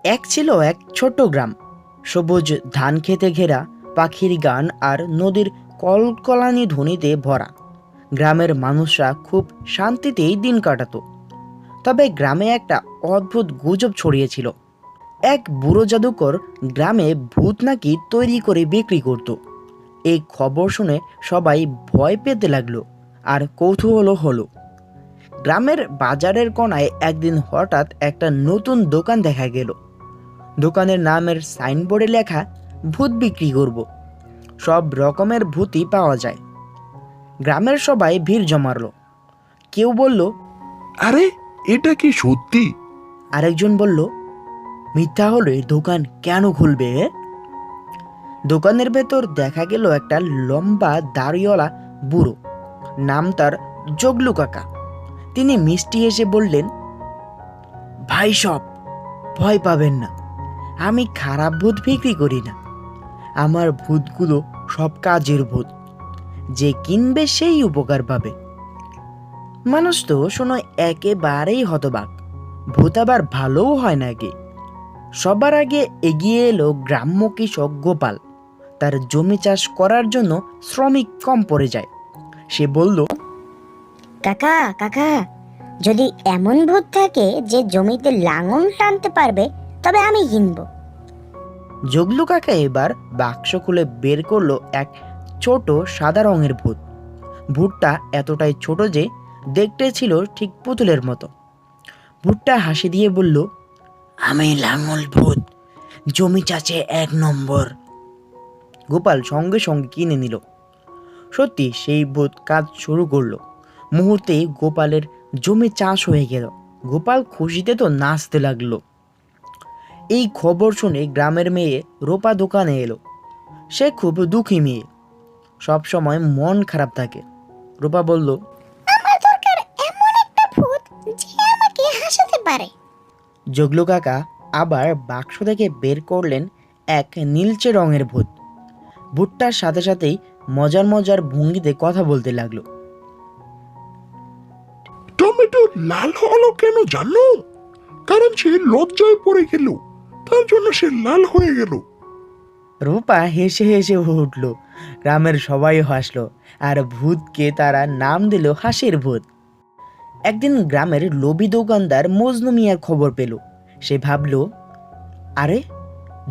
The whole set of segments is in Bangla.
এক ছিল এক ছোট্ট গ্রাম, সবুজ ধান খেতে ঘেরা, পাখির গান আর নদীর কলকলানি ধ্বনিতে ভরা। গ্রামের মানুষরা খুব শান্তিতেই দিন কাটাতো। তবে গ্রামে একটা অদ্ভুত গুজব ছড়িয়েছিল। এক বুড়ো জাদুকর গ্রামে ভূত নাকি তৈরি করে বিক্রি করত। এই খবর শুনে সবাই ভয় পেতে লাগলো, আর কৌতূহল হলো। গ্রামের বাজারের কোনায় একদিন হঠাৎ একটা নতুন দোকান দেখা গেল। দোকানের নামের সাইনবোর্ডে লেখা, ভূত বিক্রি করব। সব রকমের ভূতই পাওয়া যায়। গ্রামের সবাই ভিড় জমালো। কেউ বলল, আরে, এটা কি সত্যি? আরেকজন বলল, মিথ্যা হলে দোকান কেন খুলবে? দোকানের ভেতর দেখা গেল একটা লম্বা দাড়িওয়ালা বুড়ো, নাম তার জগলু কাকা। তিনি মিষ্টি হেসে বললেন, ভাই সব, ভয় পাবেন না, আমি খারাপ ভূত বিক্রি করি না। আমার ভূতগুলো সব কাজের ভূত, যে কিনবে সেই উপকার পাবে। মানুষ তো শোনো একেবারেই হতবাক, ভূত আবার ভালোও হয় নাকি? সবার আগে এগিয়ে এলো গ্রাম্য কৃষক গোপাল। তার জমি চাষ করার জন্য শ্রমিক কম পড়ে যায়। সে বলল, কাকা কাকা, যদি এমন ভূত থাকে যে জমিতে লাঙল টানতে পারবে, তবে আমি কিনবো। জগলু কাকা এবার বাক্স খুলে বের করলো এক ছোট সাদা রঙের ভূত। ভূতটা এতটাই ছোট যে দেখতে ছিল ঠিক পুতুলের মতো। ভূতটা হাসি দিয়ে বলল, আমি লাঙল ভূত, জমি চাষে 1 নম্বর। গোপাল সঙ্গে সঙ্গে কিনে নিল। সত্যি সেই ভূত কাজ শুরু করলো। মুহূর্তেই গোপালের জমি চাষ হয়ে গেল। গোপাল খুশিতে তো নাচতে লাগলো। এই খবর শুনে গ্রামের মেয়ে রূপা দোকানে এলো। সে খুব দুঃখী মেয়ে, সব সময় মন খারাপ থাকে। রূপা বলল, আমার দরকার এমন একটা ভূত যে আমাকে হাসাতে পারে। জগলু কাকা আবার বাক্স থেকে বের করলেন এক নীলচে রঙের ভূত। ভূতটার সাথে সাথেই মজার মজার ভঙ্গিতে কথা বলতে লাগলো। টমেটো লাল হলো কেন জানো? কারণ সে লজ্জায় পড়ে গেল, তার জন্য সে লাল হয়ে গেল। রূপা হেসে হেসে উঠল। গ্রামের সবাই হাসলো, আর ভূতকে তারা নাম দিল হাসির ভূত। একদিন গ্রামের লোভী দোকানদার মজনু মিয়ার খবর পেল। সে ভাবল, আরে,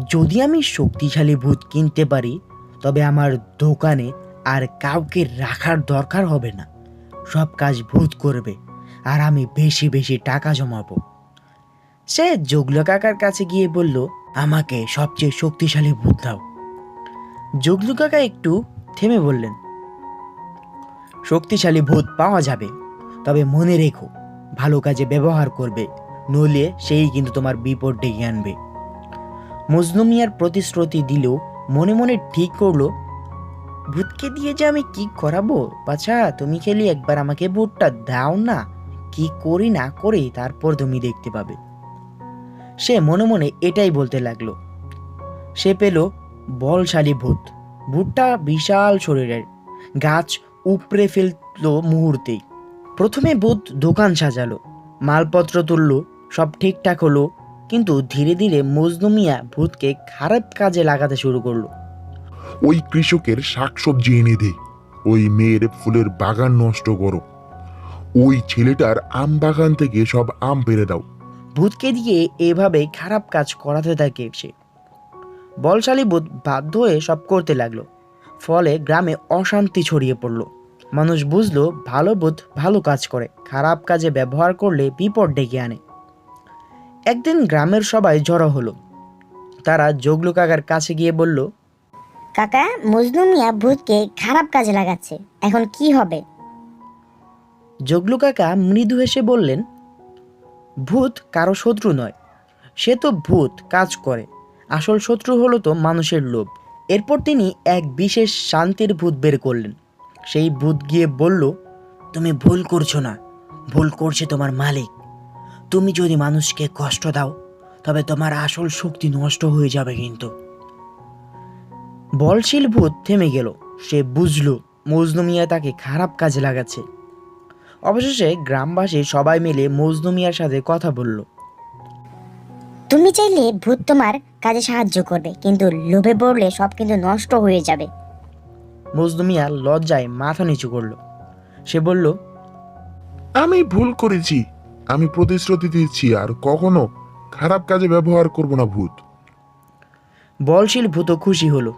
যদি আমি শক্তিশালী ভূত কিনতে পারি, তবে আমার দোকানে আর কাউকে রাখার দরকার হবে না। সব কাজ ভূত করবে, আর আমি বেশি বেশি টাকা জমাবো। সে জগলু কাকার কাছে গিয়ে বলল, আমাকে সবচেয়ে শক্তিশালী ভূত দাও। জগলু কাকা একটু থেমে বললেন, শক্তিশালী ভূত পাওয়া যাবে, তবে মনে রেখো, ভালো কাজে ব্যবহার করবে, নইলে সেই কিন্তু তোমার বিপদ ডেকে আনবে। মজনু মিয়ার প্রতিশ্রুতি দিলেও মনে মনে ঠিক করলো, ভূতকে দিয়ে যে আমি কি করাবো? বাছা, তুমি খেলি একবার আমাকে ভূতটা দাও না, কি করি না করি তারপর তুমি দেখতে পাবে। সে মনে মনে এটাই বলতে লাগলো। সে পেল বলশালী ভূত। ভূতটা বিশাল শরীরের, গাছ উপড়ে ফেললো মুহূর্তেই। প্রথমে ভূত দোকান সাজালো, মালপত্র তুললো, সব ঠিকঠাক হলো। কিন্তু ধীরে ধীরে মজনু মিয়া ভূতকে খারাপ কাজে লাগাতে শুরু করলো। ওই কৃষকের শাকসবজি এনে দে, ওই মেয়ের ফুলের বাগান নষ্ট করো, ওই ছেলেটার আম বাগান থেকে সব আম পেড়ে দাও। ভূতকে দিয়ে এভাবে খারাপ কাজ করাতে থাকে সে। বলশালী ভূত বাধ্য হয়ে সব করতে লাগলো। ফলে গ্রামে অশান্তি ছড়িয়ে পড়লো। মানুষ বুঝলো, ভালো ভূত ভালো কাজ করে, খারাপ কাজে ব্যবহার করলে বিপদ ডেকে আনে। একদিন গ্রামের সবাই জড়ো হলো। তারা জগলু কাকার কাছে গিয়ে বলল, কাকা, মজনু মিয়া ভূতকে খারাপ কাজে লাগাচ্ছে, এখন কি হবে? জগলু কাকা মৃদু হেসে বললেন, ভূত কারো শত্রু নয়, সে তো ভূত কাজ করে, আসল শত্রু হলো তো মানুষের লোভ। এরপর তিনি এক বিশেষ শান্তির ভূত বের করলেন। সেই ভূত গিয়ে বলল, তুমি ভুল করছো না, ভুল করছে তোমার মালিক। তুমি যদি মানুষকে কষ্ট দাও, তবে তোমার আসল শক্তি নষ্ট হয়ে যাবে। কিন্তু বলশীল ভূত থেমে গেল। সে বুঝলো মজনু মিয়া তাকে খারাপ কাজে লাগাচ্ছে। অবশেষে গ্রামবাসী সবাই মিলে মজনু মিয়ার সাথে কথা বলল। তুমি চাইলে ভূত তোমার কাজে সাহায্য করবে, কিন্তু লোভে পড়লে সব কিন্তু নষ্ট হয়ে যাবে। মজনু মিয়া লজ্জায় মাথা নিচু করলো। সে বলল, আমি ভুল করেছি, আমি প্রতিশ্রুতি দিচ্ছি আর কখনো খারাপ কাজে ব্যবহার করব না ভূত। বলশীল ভূত খুশি হলো।